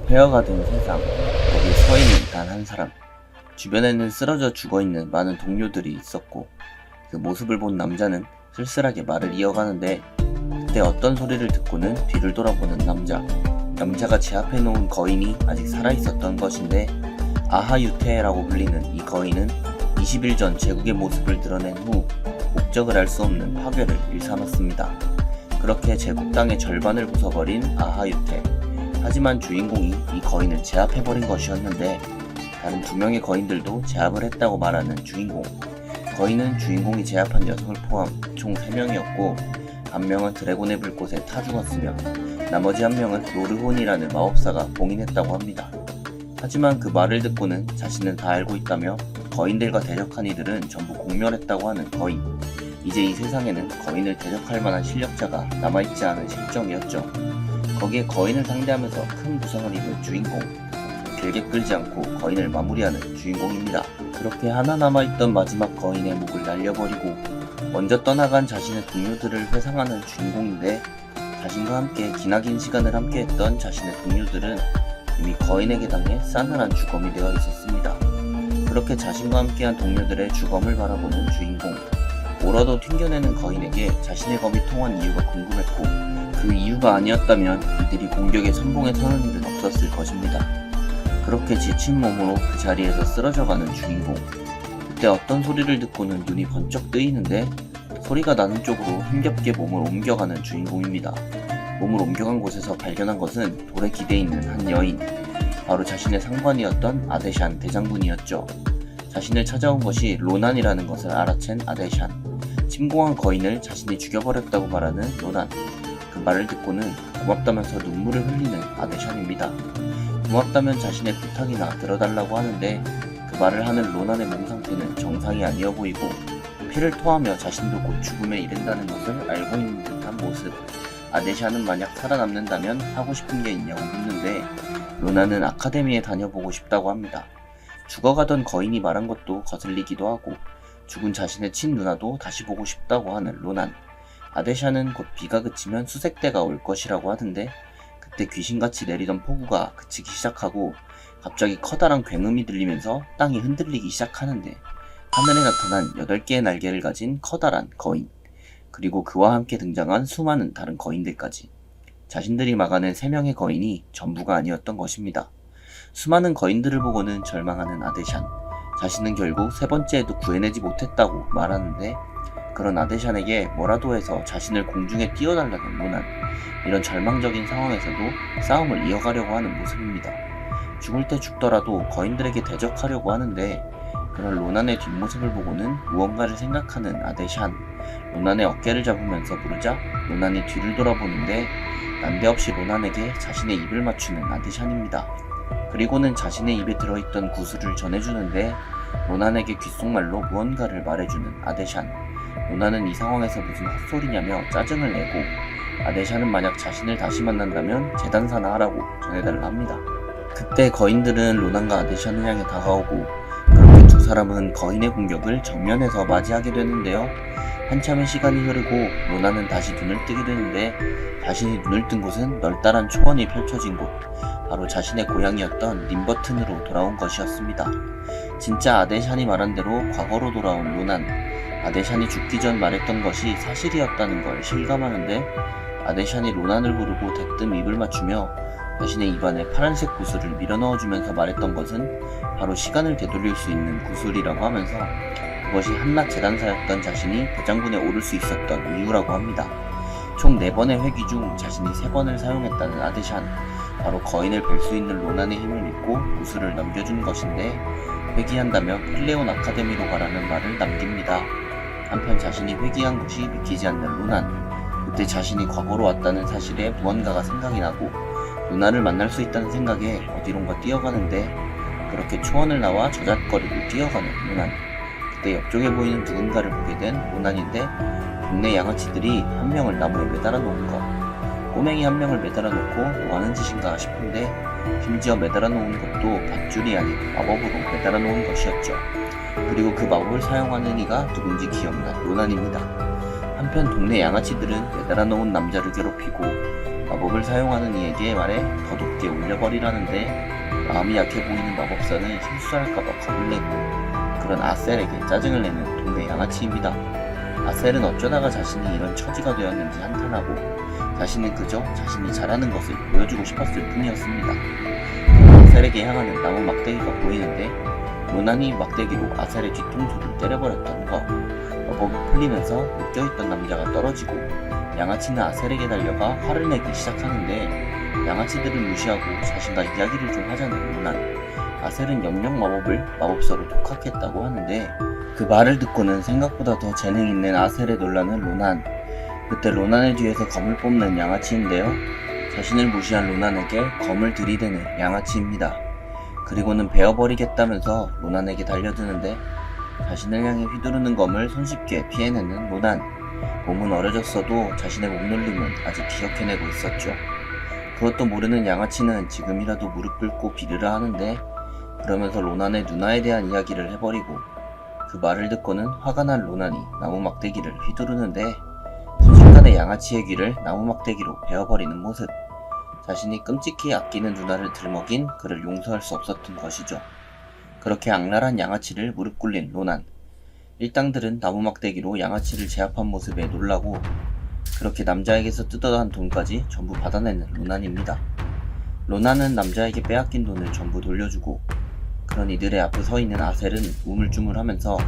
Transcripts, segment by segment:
폐허가 된 세상, 거기 서 있는 단 한 사람. 주변에는 쓰러져 죽어있는 많은 동료들이 있었고, 그 모습을 본 남자는 쓸쓸하게 말을 이어가는데, 그때 어떤 소리를 듣고는 뒤를 돌아보는 남자. 남자가 제 앞에 놓은 거인이 아직 살아있었던 것인데, 아하유테라고 불리는 이 거인은 20일 전 제국의 모습을 드러낸 후 목적을 알 수 없는 파괴를 일삼았습니다. 그렇게 제국 땅의 절반을 부숴버린 아하유테. 하지만 주인공이 이 거인을 제압해버린 것이었는데, 다른 두 명의 거인들도 제압을 했다고 말하는 주인공. 거인은 주인공이 제압한 녀석을 포함 총 3명이었고, 한 명은 드래곤의 불꽃에 타 죽었으며, 나머지 한 명은 로르혼이라는 마법사가 봉인했다고 합니다. 하지만 그 말을 듣고는 자신은 다 알고 있다며 거인들과 대적한 이들은 전부 공멸했다고 하는 거인. 이제 이 세상에는 거인을 대적할 만한 실력자가 남아있지 않은 실정이었죠. 거기에 거인을 상대하면서 큰 부상을 입은 주인공. 길게 끌지 않고 거인을 마무리하는 주인공입니다. 그렇게 하나 남아있던 마지막 거인의 목을 날려버리고 먼저 떠나간 자신의 동료들을 회상하는 주인공인데, 자신과 함께 기나긴 시간을 함께했던 자신의 동료들은 이미 거인에게 당해 싸늘한 주검이 되어 있었습니다. 그렇게 자신과 함께한 동료들의 주검을 바라보는 주인공. 오라도 튕겨내는 거인에게 자신의 검이 통한 이유가 궁금했고, 그 이유가 아니었다면 이들이 공격에 선봉에 서는 일은 없었을 것입니다. 그렇게 지친 몸으로 그 자리에서 쓰러져가는 주인공. 그때 어떤 소리를 듣고는 눈이 번쩍 뜨이는데, 소리가 나는 쪽으로 힘겹게 몸을 옮겨가는 주인공입니다. 몸을 옮겨간 곳에서 발견한 것은 돌에 기대 있는 한 여인. 바로 자신의 상관이었던 아데샨 대장군이었죠. 자신을 찾아온 것이 로난이라는 것을 알아챈 아데샨. 침공한 거인을 자신이 죽여버렸다고 말하는 로난. 그 말을 듣고는 고맙다면서 눈물을 흘리는 아데샨입니다. 고맙다면 자신의 부탁이나 들어달라고 하는데, 그 말을 하는 로난의 몸 상태는 정상이 아니어 보이고, 피를 토하며 자신도 곧 죽음에 이른다는 것을 알고 있는 듯한 모습. 아데샨은 만약 살아남는다면 하고 싶은 게 있냐고 묻는데, 로난은 아카데미에 다녀보고 싶다고 합니다. 죽어가던 거인이 말한 것도 거슬리기도 하고, 죽은 자신의 친누나도 다시 보고 싶다고 하는 로난. 아데샨은 곧 비가 그치면 수색대가 올 것이라고 하던데, 그때 귀신같이 내리던 폭우가 그치기 시작하고 갑자기 커다란 굉음이 들리면서 땅이 흔들리기 시작하는데, 하늘에 나타난 8개의 날개를 가진 커다란 거인, 그리고 그와 함께 등장한 수많은 다른 거인들까지. 자신들이 막아낸 3명의 거인이 전부가 아니었던 것입니다. 수많은 거인들을 보고는 절망하는 아데샨. 자신은 결국 3번째에도 구해내지 못했다고 말하는데, 그런 아데샨에게 뭐라도 해서 자신을 공중에 띄워달라는 로난. 이런 절망적인 상황에서도 싸움을 이어가려고 하는 모습입니다. 죽을 때 죽더라도 거인들에게 대적하려고 하는데, 그런 로난의 뒷모습을 보고는 무언가를 생각하는 아데샨. 로난의 어깨를 잡으면서 부르자 로난이 뒤를 돌아보는데, 난데없이 로난에게 자신의 입을 맞추는 아데샨입니다. 그리고는 자신의 입에 들어있던 구슬을 전해주는데, 로난에게 귓속말로 무언가를 말해주는 아데샨. 로난은 이 상황에서 무슨 헛소리냐며 짜증을 내고, 아데샨은 만약 자신을 다시 만난다면 재단사나 하라고 전해달라 합니다. 그때 거인들은 로난과 아데샨을 향해 다가오고, 그렇게 두 사람은 거인의 공격을 정면에서 맞이하게 되는데요. 한참의 시간이 흐르고 로난은 다시 눈을 뜨게 되는데, 자신이 눈을 뜬 곳은 널따란 초원이 펼쳐진 곳, 바로 자신의 고향이었던 림버튼으로 돌아온 것이었습니다. 진짜 아데샨이 말한 대로 과거로 돌아온 로난. 아데샨이 죽기 전 말했던 것이 사실이었다는 걸 실감하는데, 아데샨이 로난을 부르고 대뜸 입을 맞추며 자신의 입안에 파란색 구슬을 밀어넣어주면서 말했던 것은 바로 시간을 되돌릴 수 있는 구슬이라고 하면서, 그것이 한낱 재단사였던 자신이 대장군에 오를 수 있었던 이유라고 합니다. 총 4번의 회귀 중 자신이 3번을 사용했다는 아데샨. 바로 거인을 뵐 수 있는 로난의 힘을 믿고 구슬을 넘겨준 것인데, 회귀한다면 클레온 아카데미로 가라는 말을 남깁니다. 한편 자신이 회귀한 것이 믿기지 않는 로난. 그때 자신이 과거로 왔다는 사실에 무언가가 생각이 나고, 누나를 만날 수 있다는 생각에 어디론가 뛰어가는데, 그렇게 초원을 나와 저잣거리고 뛰어가는 로난. 그때 옆쪽에 보이는 누군가를 보게 된 로난인데, 동네 양아치들이 한 명을 나무에 매달아 놓은 것. 꼬맹이 한 명을 매달아 놓고 뭐 하는 짓인가 싶은데, 심지어 매달아 놓은 것도 밧줄이 아닌 마법으로 매달아 놓은 것이었죠. 그리고 그 마법을 사용하는 이가 누군지 기억난 로난입니다. 한편 동네 양아치들은 매달아 놓은 남자를 괴롭히고, 마법을 사용하는 이에게 말해 더 높게 올려버리라는데 마음이 약해 보이는 마법사는 실수할까봐 겁을 내고 그런 아셀에게 짜증을 내는 동네 양아치입니다. 아셀은 어쩌다가 자신이 이런 처지가 되었는지 한탄하고 자신은 그저 자신이 잘하는 것을 보여주고 싶었을 뿐이었습니다. 아셀에게 향하는 나무 막대기가 보이는데 로난이 막대기로 아셀의 뒤통수를 때려버렸던 거, 마법이 풀리면서 묶여있던 남자가 떨어지고 양아치는 아셀에게 달려가 화를 내기 시작하는데 양아치들을 무시하고 자신과 이야기를 좀 하자는 로난. 아셀은 염력 마법을 마법사로 독학했다고 하는데 그 말을 듣고는 생각보다 더 재능 있는 아셀에 놀라는 로난. 그때 로난의 뒤에서 검을 뽑는 양아치인데요. 자신을 무시한 로난에게 검을 들이대는 양아치입니다. 그리고는 베어버리겠다면서 로난에게 달려드는데 자신을 향해 휘두르는 검을 손쉽게 피해내는 로난. 몸은 어려졌어도 자신의 몸놀림은 아직 기억해내고 있었죠. 그것도 모르는 양아치는 지금이라도 무릎 꿇고 비르라 하는데 그러면서 로난의 누나에 대한 이야기를 해버리고 그 말을 듣고는 화가 난 로난이 나무 막대기를 휘두르는데 순식간에 양아치의 귀를 나무 막대기로 베어버리는 모습. 자신이 끔찍히 아끼는 누나를 들먹인 그를 용서할 수 없었던 것이죠. 그렇게 악랄한 양아치를 무릎 꿇린 로난. 일당들은 나무 막대기로 양아치를 제압한 모습에 놀라고 그렇게 남자에게서 뜯어간 돈까지 전부 받아내는 로난입니다. 로난은 남자에게 빼앗긴 돈을 전부 돌려주고 그런 이들의 앞에 서 있는 아셀은 우물쭈물하면서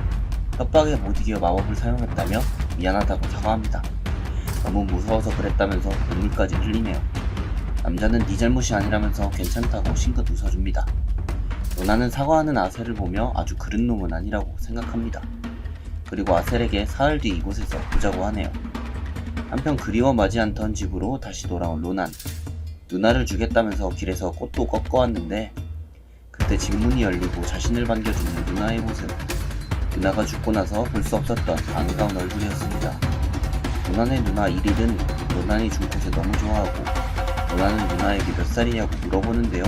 협박에 못 이겨 마법을 사용했다며 미안하다고 사과합니다. 너무 무서워서 그랬다면서 눈물까지 흘리네요. 남자는 네 잘못이 아니라면서 괜찮다고 싱긋 웃어줍니다. 로난은 사과하는 아셀을 보며 아주 그른 놈은 아니라고 생각합니다. 그리고 아셀에게 사흘 뒤 이곳에서 보자고 하네요. 한편 그리워 마지 않던 집으로 다시 돌아온 로난. 누나를 주겠다면서 길에서 꽃도 꺾어왔는데 그때 집 문이 열리고 자신을 반겨주는 누나의 모습. 누나가 죽고 나서 볼 수 없었던 반가운 얼굴이었습니다. 로난의 누나 이릴은 로난이 준 곳에 너무 좋아하고 로난은 누나에게 몇 살이냐고 물어보는데요.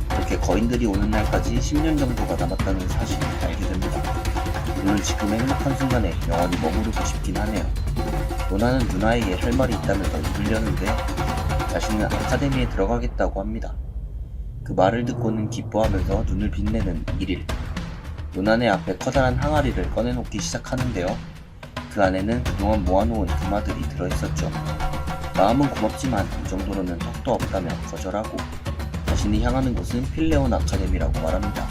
그렇게 거인들이 오는 날까지 10년 정도가 남았다는 사실을 알게 됩니다. 물론 지금의 행복한 순간에 영원히 머무르고 싶긴 하네요. 로난은 누나에게 할 말이 있다면서 입으려는데 자신은 아카데미에 들어가겠다고 합니다. 그 말을 듣고는 기뻐하면서 눈을 빛내는 이릴. 로난의 앞에 커다란 항아리를 꺼내놓기 시작하는데요. 그 안에는 그동안 모아놓은 금화들이 들어있었죠. 마음은 고맙지만 이 정도로는 턱도 없다며 거절하고 자신이 향하는 곳은 필레온 아카데미라고 말합니다.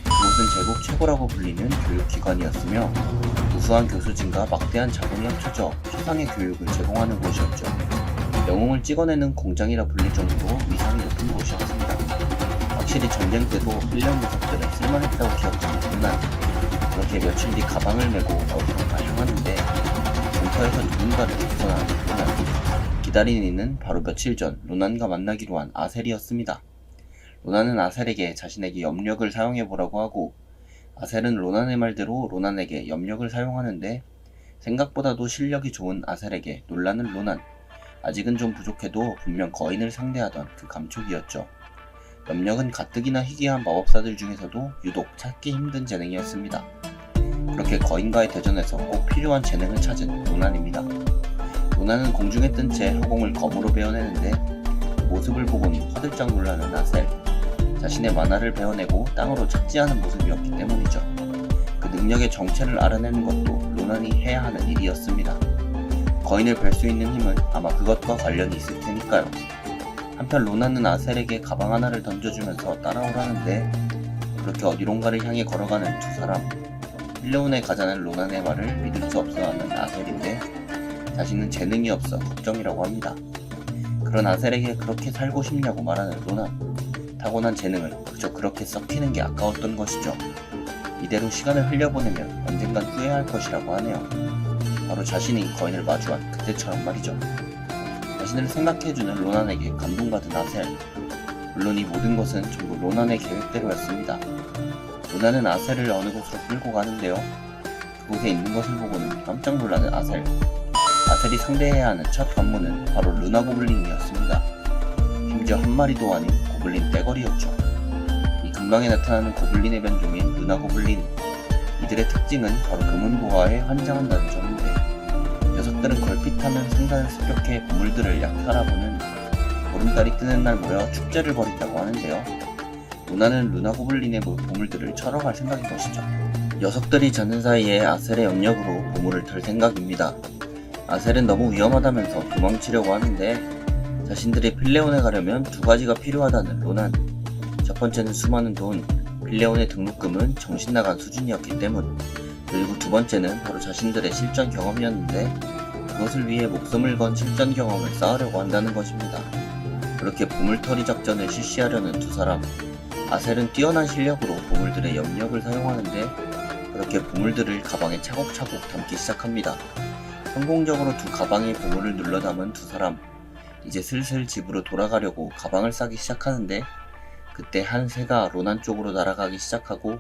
그곳은 제국 최고라고 불리는 교육기관이었으며 우수한 교수진과 막대한 자본이 합쳐져 최상의 교육을 제공하는 곳이었죠. 영웅을 찍어내는 공장이라 불릴 정도로 위상이 높은 곳이었습니다. 확실히 전쟁 때도 필레온 녀석들은 쓸만했다고 기억하는 로난. 그렇게 며칠 뒤 가방을 메고 어디론가 향하는데 공터에서 누군가를 벗어나는 로난. 기다리는 이는 바로 며칠 전 로난과 만나기로 한 아셀이었습니다. 로난은 아셀에게 자신에게 염력을 사용해보라고 하고 아셀은 로난의 말대로 로난에게 염력을 사용하는데 생각보다도 실력이 좋은 아셀에게 놀라는 로난. 아직은 좀 부족해도 분명 거인을 상대하던 그 감촉이었죠. 염력은 가뜩이나 희귀한 마법사들 중에서도 유독 찾기 힘든 재능이었습니다. 그렇게 거인과의 대전에서 꼭 필요한 재능을 찾은 로난입니다. 로난은 공중에 뜬 채 허공을 검으로 베어내는데 그 모습을 보고는 화들짝 놀라는 아셀. 자신의 만화를 베어내고 땅으로 착지하는 모습이었기 때문이죠. 그 능력의 정체를 알아내는 것도 로난이 해야 하는 일이었습니다. 거인을 뵐 수 있는 힘은 아마 그것과 관련이 있을 테니까요. 한편 로난은 아셀에게 가방 하나를 던져주면서 따라오라는데 그렇게 어디론가를 향해 걸어가는 두 사람. 필레온에 가자는 로난의 말을 믿을 수 없어하는 아셀인데 자신은 재능이 없어 걱정이라고 합니다. 그런 아셀에게 그렇게 살고 싶냐고 말하는 로난. 타고난 재능을 그저 그렇게 썩히는 게 아까웠던 것이죠. 이대로 시간을 흘려보내면 언젠간 후회할 것이라고 하네요. 바로 자신이 거인을 마주한 그때처럼 말이죠. 자신을 생각해주는 로난에게 감동받은 아셀. 물론 이 모든 것은 전부 로난의 계획대로였습니다. 로난은 아셀을 어느 곳으로 끌고 가는데요. 그곳에 있는 것을 보고는 깜짝 놀라는 아셀. 아셀이 상대해야 하는 첫 관문은 바로 루나 고블린이었습니다. 심지어 한 마리도 아닌 고블린 떼거리였죠. 이 근방에 나타나는 고블린의 변종인 루나 고블린. 이들의 특징은 바로 금은 보화에 환장한다는 점인데 녀석들은 걸핏하면 생산을 습격해 보물들을 약탈하고는 보름달이 뜨는 날 모여 축제를 벌인다고 하는데요. 로나는 루나 고블린의 보물들을 철어갈 생각인 것이죠. 녀석들이 자는 사이에 아셀의 염력으로 보물을 털 생각입니다. 아셀은 너무 위험하다면서 도망치려고 하는데 자신들이 필레온에 가려면 두 가지가 필요하다는 로난. 첫 번째는 수많은 돈, 필레온의 등록금은 정신나간 수준이었기 때문. 그리고 두 번째는 바로 자신들의 실전 경험이었는데 그것을 위해 목숨을 건 실전 경험을 쌓으려고 한다는 것입니다. 그렇게 보물털이 작전을 실시하려는 두 사람. 아셀은 뛰어난 실력으로 보물들의 염력을 사용하는데 그렇게 보물들을 가방에 차곡차곡 담기 시작합니다. 성공적으로 두 가방의 보물을 눌러 담은 두 사람. 이제 슬슬 집으로 돌아가려고 가방을 싸기 시작하는데 그때 한 새가 로난 쪽으로 날아가기 시작하고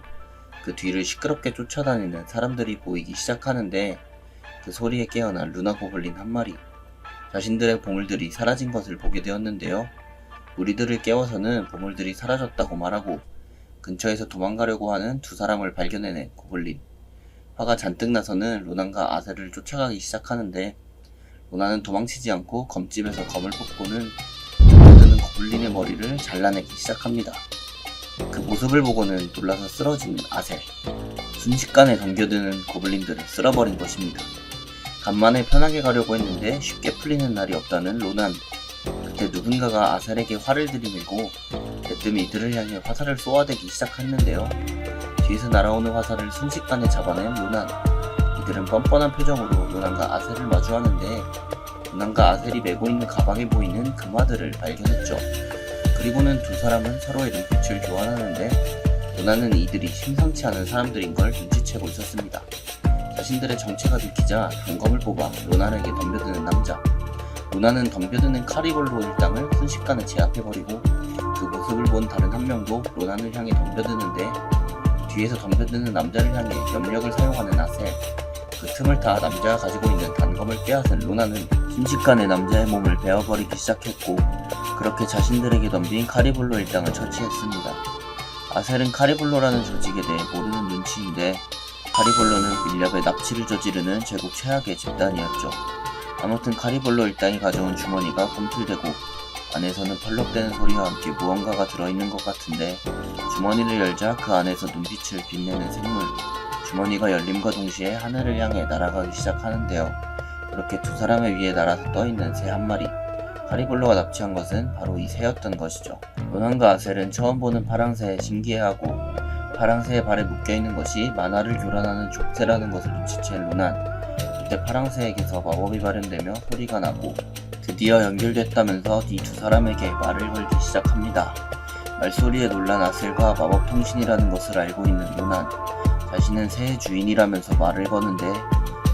그 뒤를 시끄럽게 쫓아다니는 사람들이 보이기 시작하는데 그 소리에 깨어난 루나 고블린 한 마리. 자신들의 보물들이 사라진 것을 보게 되었는데요. 우리들을 깨워서는 보물들이 사라졌다고 말하고 근처에서 도망가려고 하는 두 사람을 발견해낸 고블린. 화가 잔뜩 나서는 로난과 아셀을 쫓아가기 시작하는데 로나는 도망치지 않고 검집에서 검을 뽑고는 덤벼드는 고블린의 머리를 잘라내기 시작합니다. 그 모습을 보고는 놀라서 쓰러진 아셀. 순식간에 덤벼드는 고블린들을 쓸어버린 것입니다. 간만에 편하게 가려고 했는데 쉽게 풀리는 날이 없다는 로난. 그때 누군가가 아셀에게 화를 들이밀고 대뜸 이들을 향해 화살을 쏘아대기 시작했는데요. 뒤에서 날아오는 화살을 순식간에 잡아낸 로난. 이들은 뻔뻔한 표정으로 로난과 아셀을 마주하는데 로난과 아셀이 메고 있는 가방에 보이는 금화들을 발견했죠. 그리고는 두 사람은 서로의 눈빛을 교환하는데 로난은 이들이 심상치 않은 사람들인 걸 눈치채고 있었습니다. 자신들의 정체가 들키자 단검을 뽑아 로난에게 덤벼드는 남자. 로난은 덤벼드는 카리볼로 일당을 순식간에 제압해버리고 그 모습을 본 다른 한 명도 로난을 향해 덤벼드는데 뒤에서 덤벼드는 남자를 향해 염력을 사용하는 아셀. 그 틈을 타 남자가 가지고 있는 단검을 빼앗은 로나는 순식간에 남자의 몸을 베어버리기 시작했고 그렇게 자신들에게 덤빈 카리볼로 일당을 처치했습니다. 아셀은 카리볼로라는 조직에 대해 모르는 눈치인데 카리볼로는 밀렵에 납치를 저지르는 제국 최악의 집단이었죠. 아무튼 카리볼로 일당이 가져온 주머니가 꿈틀대고 안에서는 펄럭대는 소리와 함께 무언가가 들어있는 것 같은데 주머니를 열자 그 안에서 눈빛을 빛내는 생물. 주머니가 열림과 동시에 하늘을 향해 날아가기 시작하는데요. 그렇게 두 사람의 위에 날아서 떠있는 새 한 마리. 카리볼로가 납치한 것은 바로 이 새였던 것이죠. 로난과 아셀은 처음 보는 파랑새에 신기해하고 파랑새의 발에 묶여있는 것이 만화를 교란하는 족새라는 것을 눈치챈 로난. 그때 파랑새에게서 마법이 발현되며 소리가 나고 드디어 연결됐다면서 이 두 사람에게 말을 걸기 시작합니다. 말소리에 놀란 아셀과 마법 통신이라는 것을 알고 있는 로난. 자신은 새의 주인이라면서 말을 거는데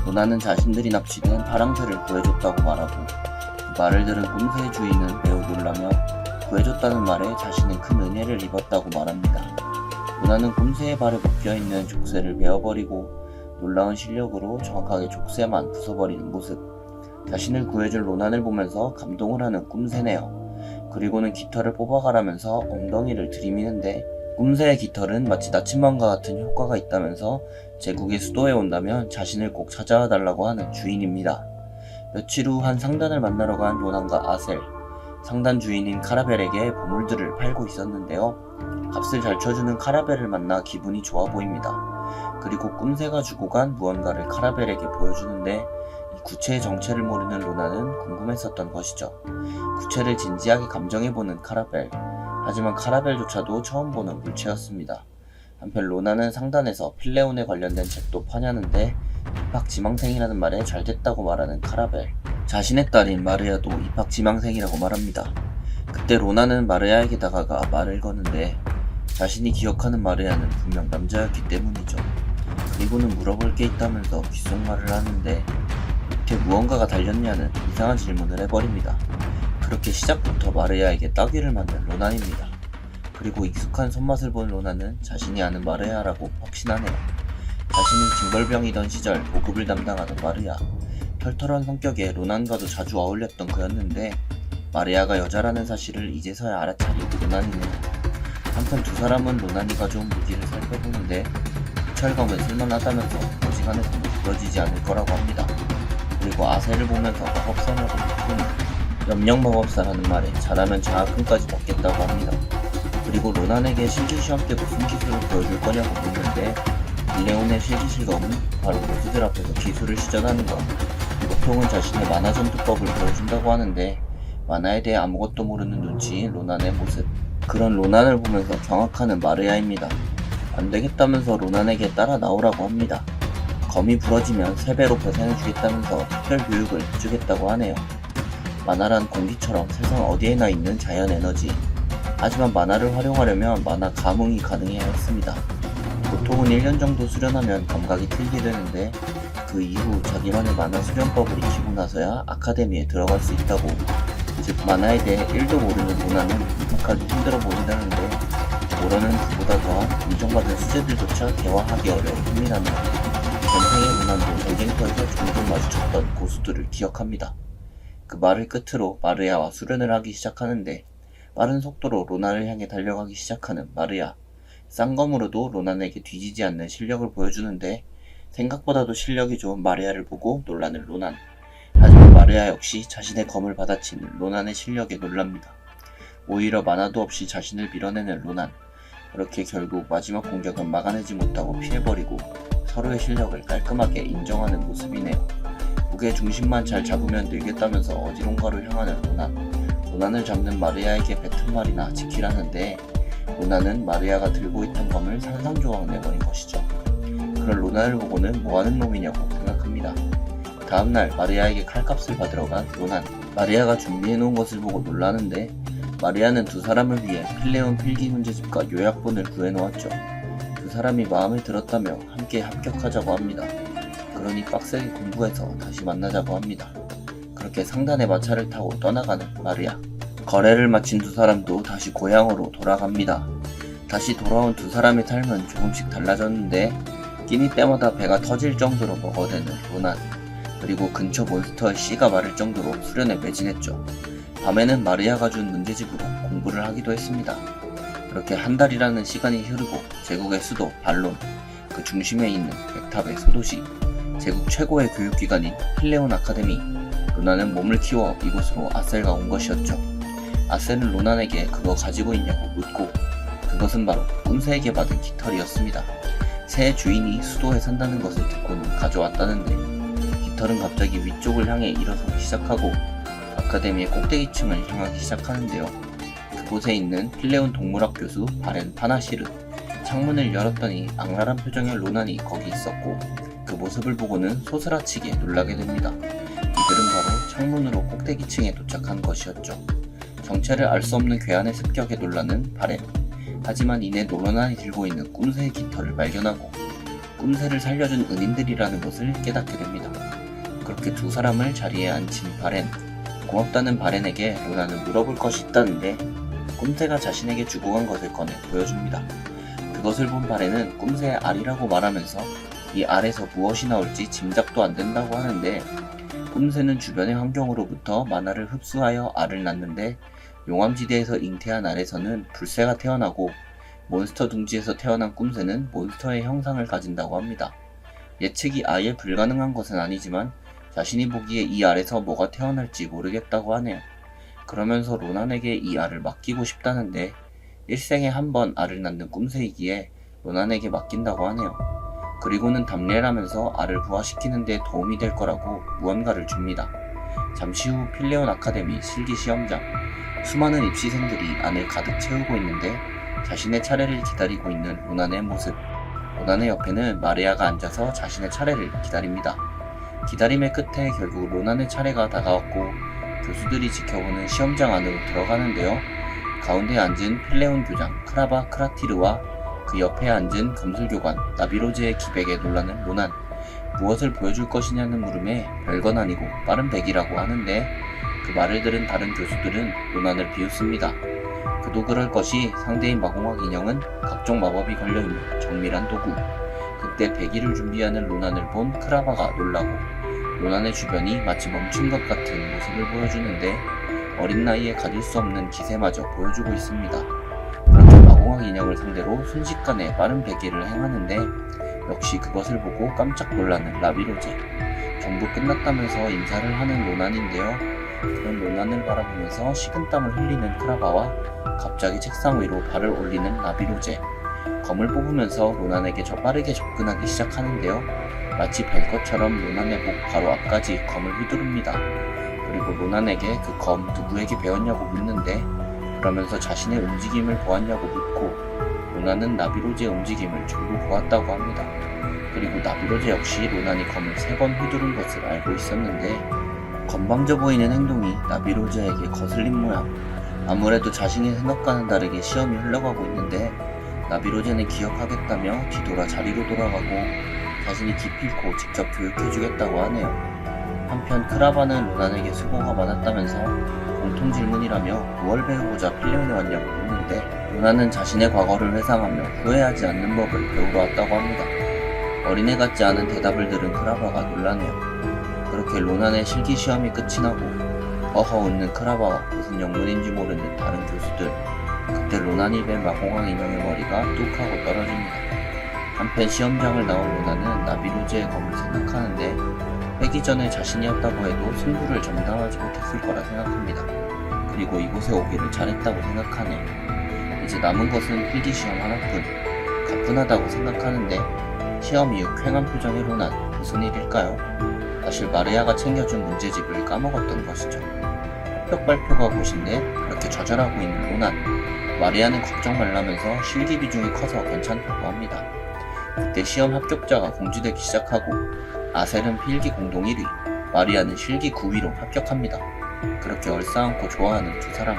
로나는 자신들이 납치된 파랑새를 구해줬다고 말하고 그 말을 들은 꿈새의 주인은 매우 놀라며 구해줬다는 말에 자신은 큰 은혜를 입었다고 말합니다. 로나는 꿈새의 발에 묶여있는 족쇄를 베어버리고 놀라운 실력으로 정확하게 족쇄만 부숴버리는 모습. 자신을 구해준 로난을 보면서 감동을 하는 꿈새네요. 그리고는 깃털을 뽑아가라면서 엉덩이를 들이미는데 꿈새의 깃털은 마치 나침반과 같은 효과가 있다면서 제국의 수도에 온다면 자신을 꼭 찾아와 달라고 하는 주인입니다. 며칠 후 한 상단을 만나러 간 로난과 아셀. 상단 주인인 카라벨에게 보물들을 팔고 있었는데요. 값을 잘 쳐주는 카라벨을 만나 기분이 좋아 보입니다. 그리고 꿈새가 주고 간 무언가를 카라벨에게 보여주는데 이 구체의 정체를 모르는 로난은 궁금했었던 것이죠. 구체를 진지하게 감정해보는 카라벨. 하지만 카라벨조차도 처음 보는 물체였습니다. 한편 로나는 상단에서 필레온에 관련된 책도 파냐는데 입학지망생이라는 말에 잘됐다고 말하는 카라벨. 자신의 딸인 마르야도 입학지망생이라고 말합니다. 그때 로나는 마르야에게 다가가 말을 거는데 자신이 기억하는 마르야는 분명 남자였기 때문이죠. 그리고는 물어볼 게 있다면서 귓속말을 하는데 밑에 무언가가 달렸냐는 이상한 질문을 해버립니다. 그렇게 시작부터 마르야에게 따귀를 맞는 로난입니다. 그리고 익숙한 손맛을 본 로난은 자신이 아는 마르야라고 확신하네요. 자신은 징벌병이던 시절 보급을 담당하던 마르야. 털털한 성격에 로난과도 자주 어울렸던 그였는데 마르야가 여자라는 사실을 이제서야 알아차린 로난이네요. 한편 두 사람은 로난이 가져온 무기를 살펴보는데 철검은 쓸만하다면서 어지간해서는 부러지지 않을 거라고 합니다. 그리고 아셀을 보면서 마법 선역을 믿고는 염력마법사라는 말에 잘하면 장학금까지 받겠다고 합니다. 그리고 로난에게 실기시험 때 무슨 기술을 보여줄 거냐고 묻는데 일레온의 실기실검은 바로 모두들 앞에서 기술을 시전하는 것. 보통은 자신의 만화 전투법을 보여준다고 하는데 만화에 대해 아무것도 모르는 눈치인 로난의 모습. 그런 로난을 보면서 경악하는 마르야입니다. 안되겠다면서 로난에게 따라 나오라고 합니다. 검이 부러지면 3배로 배상해주겠다면서 특별 교육을 해주겠다고 하네요. 만화란 공기처럼 세상 어디에나 있는 자연 에너지. 하지만 만화를 활용하려면 만화 감흥이 가능해야 했습니다. 보통은 1년 정도 수련하면 감각이 틀게 되는데 그 이후 자기만의 만화 수련법을 익히고 나서야 아카데미에 들어갈 수 있다고. 즉 만화에 대해 1도 모르는 로난은 입학하기 힘들어 보인다는데 모르는 그보다 더한 인정받은 수재들조차 대화하기 어려운 힘이라며 전생의 로난도 전쟁터에서 종종 마주쳤던 고수들을 기억합니다. 그 말을 끝으로 마르야와 수련을 하기 시작하는데 빠른 속도로 로난을 향해 달려가기 시작하는 마르야. 쌍검으로도 로난에게 뒤지지 않는 실력을 보여주는데 생각보다도 실력이 좋은 마르야를 보고 놀라는 로난. 하지만 마르야 역시 자신의 검을 받아치는 로난의 실력에 놀랍니다. 오히려 만화도 없이 자신을 밀어내는 로난. 그렇게 결국 마지막 공격은 막아내지 못하고 피해버리고 서로의 실력을 깔끔하게 인정하는 모습이네요. 무게 중심만 잘 잡으면 늘겠다면서 어디론가로 향하는 로난. 로난을 잡는 마르야에게 뱉은 말이나 지키라는데 로난은 마르야가 들고 있던 검을 산산조각 내버린 것이죠. 그런 로난을 보고는 뭐하는 놈이냐고 생각합니다. 다음날 마르야에게 칼값을 받으러 간 로난. 마르야가 준비해놓은 것을 보고 놀라는데 마르야는 두 사람을 위해 필레온 필기 문제집과 요약본을 구해놓았죠. 두 사람이 마음에 들었다며 함께 합격하자고 합니다. 그러니 빡세게 공부해서 다시 만나자고 합니다. 그렇게 상단의 마차를 타고 떠나가는 마르야. 거래를 마친 두 사람도 다시 고향으로 돌아갑니다. 다시 돌아온 두 사람의 삶은 조금씩 달라졌는데 끼니 때마다 배가 터질 정도로 먹어대는 로난. 그리고 근처 몬스터의 씨가 마를 정도로 수련에 매진했죠. 밤에는 마르야가 준 문제집으로 공부를 하기도 했습니다. 그렇게 한 달이라는 시간이 흐르고 제국의 수도 발론, 그 중심에 있는 백탑의 소도시, 제국 최고의 교육기관인 필레온 아카데미. 로난은 몸을 키워 이곳으로 아셀가 온 것이었죠. 아셀은 로난에게 그거 가지고 있냐고 묻고 그것은 바로 꿈새에게 받은 깃털이었습니다. 새 주인이 수도에 산다는 것을 듣고는 가져왔다는데 깃털은 갑자기 위쪽을 향해 일어서기 시작하고 아카데미의 꼭대기층을 향하기 시작하는데요. 그곳에 있는 필레온 동물학 교수 바렌 파나시르. 창문을 열었더니 악랄한 표정의 로난이 거기 있었고 그 모습을 보고는 소스라치게 놀라게 됩니다. 이들은 바로 창문으로 꼭대기층에 도착한 것이었죠. 정체를 알 수 없는 괴한의 습격에 놀라는 바렌. 하지만 이내 로난이 들고 있는 꿈새의 깃털을 발견하고 꿈새를 살려준 은인들이라는 것을 깨닫게 됩니다. 그렇게 두 사람을 자리에 앉힌 바렌. 고맙다는 바렌에게 로난은 물어볼 것이 있다는데 꿈새가 자신에게 주고 간 것을 꺼내 보여줍니다. 그것을 본 바렌은 꿈새의 알이라고 말하면서 이 알에서 무엇이 나올지 짐작도 안 된다고 하는데 꿈새는 주변의 환경으로부터 만화를 흡수하여 알을 낳는데 용암지대에서 잉태한 알에서는 불새가 태어나고 몬스터 둥지에서 태어난 꿈새는 몬스터의 형상을 가진다고 합니다. 예측이 아예 불가능한 것은 아니지만 자신이 보기에 이 알에서 뭐가 태어날지 모르겠다고 하네요. 그러면서 로난에게 이 알을 맡기고 싶다는데 일생에 한 번 알을 낳는 꿈새이기에 로난에게 맡긴다고 하네요. 그리고는 답례라면서 알을 부화시키는 데 도움이 될 거라고 무언가를 줍니다. 잠시 후 필레온 아카데미 실기시험장. 수많은 입시생들이 안을 가득 채우고 있는데 자신의 차례를 기다리고 있는 로난의 모습. 로난의 옆에는 마르야가 앉아서 자신의 차례를 기다립니다. 기다림의 끝에 결국 로난의 차례가 다가왔고 교수들이 지켜보는 시험장 안으로 들어가는데요. 가운데 앉은 필레온 교장 크라바 크라티르와 그 옆에 앉은 검술교관 나비로즈의 기백에 놀라는 로난. 무엇을 보여줄 것이냐는 물음에 별건 아니고 빠른 백이라고 하는데 그 말을 들은 다른 교수들은 로난을 비웃습니다. 그도 그럴 것이 상대인 마공학 인형은 각종 마법이 걸려있는 정밀한 도구. 그때 배기를 준비하는 로난을 본 크라바가 놀라고 로난의 주변이 마치 멈춘 것 같은 모습을 보여주는데 어린 나이에 가질 수 없는 기세마저 보여주고 있습니다. 그렇게 마공학 인형을 상대로 순식간에 빠른 배기를 행하는데 역시 그것을 보고 깜짝 놀라는 라비로제. 전부 끝났다면서 인사를 하는 로난인데요. 그런 로난을 바라보면서 식은땀을 흘리는 크라바와 갑자기 책상 위로 발을 올리는 나비로제. 검을 뽑으면서 로난에게 빠르게 접근하기 시작하는데요. 마치 뵐 것처럼 로난의 목 바로 앞까지 검을 휘두릅니다. 그리고 로난에게 그 검 누구에게 배웠냐고 묻는데, 그러면서 자신의 움직임을 보았냐고 묻고, 로난은 나비로제의 움직임을 전부 보았다고 합니다. 그리고 나비로제 역시 로난이 검을 3번 휘두른 것을 알고 있었는데, 건방져 보이는 행동이 나비로제에게 거슬린 모양. 아무래도 자신의 생각과는 다르게 시험이 흘러가고 있는데, 나비로제는 기억하겠다며 뒤돌아 자리로 돌아가고 자신이 기필코 직접 교육해주겠다고 하네요. 한편 크라바는 로난에게 수고가 많았다면서 공통 질문이라며 무얼 배우고자 필리온에 왔냐고 묻는데, 로난은 자신의 과거를 회상하며 후회하지 않는 법을 배우러 왔다고 합니다. 어린애 같지 않은 대답을 들은 크라바가 놀라네요. 그렇게 로난의 실기시험이 끝이 나고 허허 웃는 크라바와 무슨 영문인지 모르는 다른 교수들. 그때 로난이 뵌 마공왕 인형의 머리가 뚝 하고 떨어집니다. 한편 시험장을 나온 로난은 나비로제의 검을 생각하는데, 빼기 전에 자신이었다고 해도 승부를 정당하지 못했을 거라 생각합니다. 그리고 이곳에 오기를 잘했다고 생각하네요. 이제 남은 것은 필기시험 하나뿐. 가뿐하다고 생각하는데, 시험 이후 쾌한 표정의 로난. 무슨 일일까요? 사실 마르야가 챙겨준 문제집을 까먹었던 것이죠. 합격 발표가 곧인데 그렇게 좌절하고 있는 로난. 마리아는 걱정 말라면서 실기 비중이 커서 괜찮다고 합니다. 그때 시험 합격자가 공지되기 시작하고, 아셀은 필기 공동 1위, 마리아는 실기 9위로 합격합니다. 그렇게 얼싸안고 좋아하는 두 사람.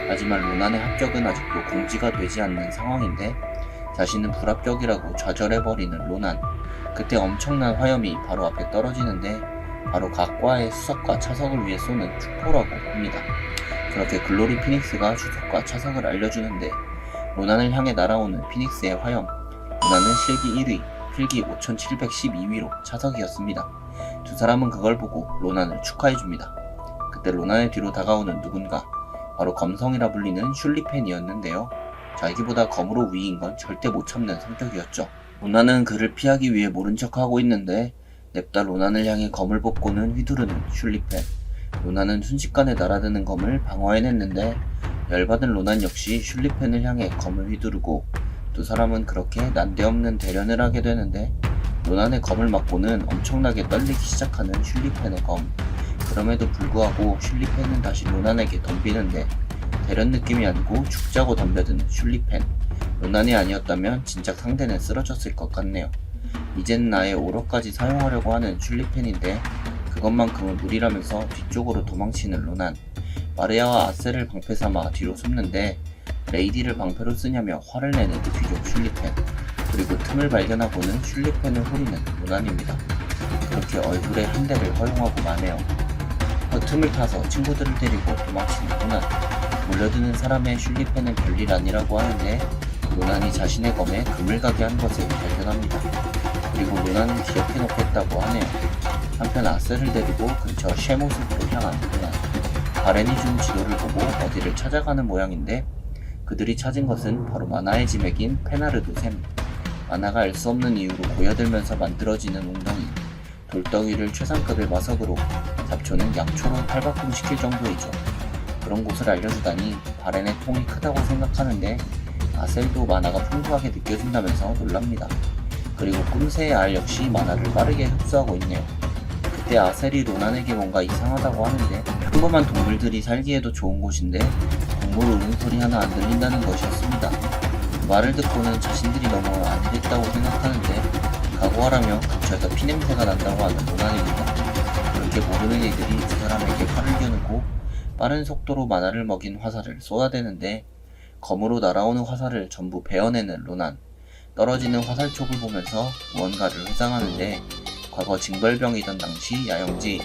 하지만 로난의 합격은 아직도 공지가 되지 않는 상황인데, 자신은 불합격이라고 좌절해버리는 로난. 그때 엄청난 화염이 바로 앞에 떨어지는데, 바로 각 과의 수석과 차석을 위해 쏘는 축포라고 합니다. 그렇게 글로리 피닉스가 수석과 차석을 알려주는데, 로난을 향해 날아오는 피닉스의 화염. 로난은 실기 1위, 필기 5712위로 차석이었습니다. 두 사람은 그걸 보고 로난을 축하해줍니다. 그때 로난의 뒤로 다가오는 누군가, 바로 검성이라 불리는 슐리펜이었는데요. 자기보다 검으로 위인 건 절대 못 참는 성격이었죠. 로난은 그를 피하기 위해 모른 척하고 있는데, 냅다 로난을 향해 검을 뽑고는 휘두르는 슐리펜. 로난은 순식간에 날아드는 검을 방어해냈는데, 열받은 로난 역시 슐리펜을 향해 검을 휘두르고, 두 사람은 그렇게 난데없는 대련을 하게 되는데, 로난의 검을 맞고는 엄청나게 떨리기 시작하는 슐리펜의 검. 그럼에도 불구하고 슐리펜은 다시 로난에게 덤비는데, 대련 느낌이 아니고 죽자고 덤벼드는 슐리펜. 로난이 아니었다면 진작 상대는 쓰러졌을 것 같네요. 이젠 나의 오러까지 사용하려고 하는 슐리펜인데, 그것만큼은 무리라면서 뒤쪽으로 도망치는 로난. 마르야와 아셀을 방패 삼아 뒤로 숨는데, 레이디를 방패로 쓰냐며 화를 내는 귀족 슐리펜. 그리고 틈을 발견하고는 슐리펜을 후리는 로난입니다. 그렇게 얼굴에 한 대를 허용하고 마네요. 그 틈을 타서 친구들을 데리고 도망치는 로난. 몰려드는 사람의 슐리펜은 별일 아니라고 하는데, 로난이 자신의 검에 금을 가게 한 것을 발견합니다. 그리고 로난은 기억해놓겠다고 하네요. 한편 아셀을 데리고 근처 쉐모습으로 향한 로난. 바렌이 준 지도를 보고 어디를 찾아가는 모양인데, 그들이 찾은 것은 바로 만화의 지맥인 페나르도 샘. 만화가 알 수 없는 이유로 고여들면서 만들어지는 웅덩이. 돌덩이를 최상급의 마석으로, 잡초는 양초로 탈바꿈시킬 정도이죠. 그런 곳을 알려주다니 바렌의 통이 크다고 생각하는데, 아셀도 만화가 풍부하게 느껴진다면서 놀랍니다. 그리고 꿈새의 알 역시 만화를 빠르게 흡수하고 있네요. 그때 아셀이 로난에게 뭔가 이상하다고 하는데, 평범한 동물들이 살기에도 좋은 곳인데 동물 울음소리 하나 안 들린다는 것이었습니다. 그 말을 듣고는 자신들이 너무 안됐다고 생각하는데, 각오하라며 근처에서 피냄새가 난다고 하는 로난입니다. 그렇게 모르는 이들이 두 사람에게 활을 겨누고 빠른 속도로 만화를 먹인 화살을 쏟아대는데, 검으로 날아오는 화살을 전부 베어내는 로난. 떨어지는 화살촉을 보면서 무언가를 회상하는데, 과거 징벌병이던 당시 야영지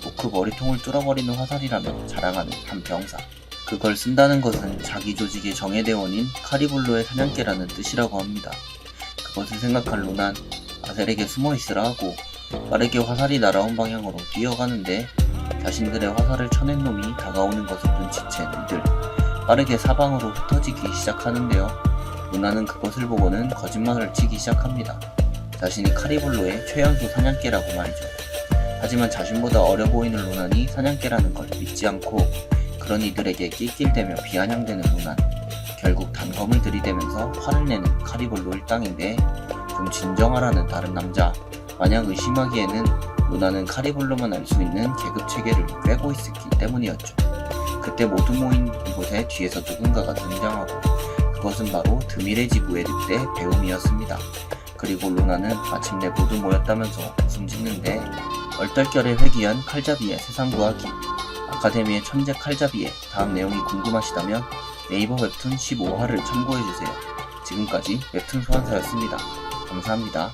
오크 머리통을 뚫어버리는 화살이라며 자랑하는 한 병사. 그걸 쓴다는 것은 자기 조직의 정예대원인 카리블로의 사냥개라는 뜻이라고 합니다. 그것을 생각한 로난, 아셀에게 숨어있으라 하고 빠르게 화살이 날아온 방향으로 뛰어가는데, 자신들의 화살을 쳐낸 놈이 다가오는 것을 눈치챈 이들. 빠르게 사방으로 흩어지기 시작하는데요. 로난은 그것을 보고는 거짓말을 치기 시작합니다. 자신이 카리블로의 최연소 사냥개라고 말이죠. 하지만 자신보다 어려 보이는 로난이 사냥개라는 걸 믿지 않고 그런 이들에게 낄낄대며 비아냥대는 로난. 결국 단검을 들이대면서 화를 내는 카리볼로 일당인데 좀 진정하라는 다른 남자. 마냥 의심하기에는 로난은 카리볼로만 알 수 있는 계급체계를 꿰고 있었기 때문이었죠. 그때 모두 모인 이곳에 뒤에서 누군가가 등장하고 그것은 바로 드미레 지구의 늑대 배움이었습니다. 그리고 로나는 마침내 모두 모였다면서 웃음 짓는데 얼떨결에 회귀한 칼잡이의 세상 구하기 아카데미의 천재 칼잡이의 다음 내용이 궁금하시다면 네이버 웹툰 15화를 참고해주세요. 지금까지 웹툰 소환사였습니다. 감사합니다.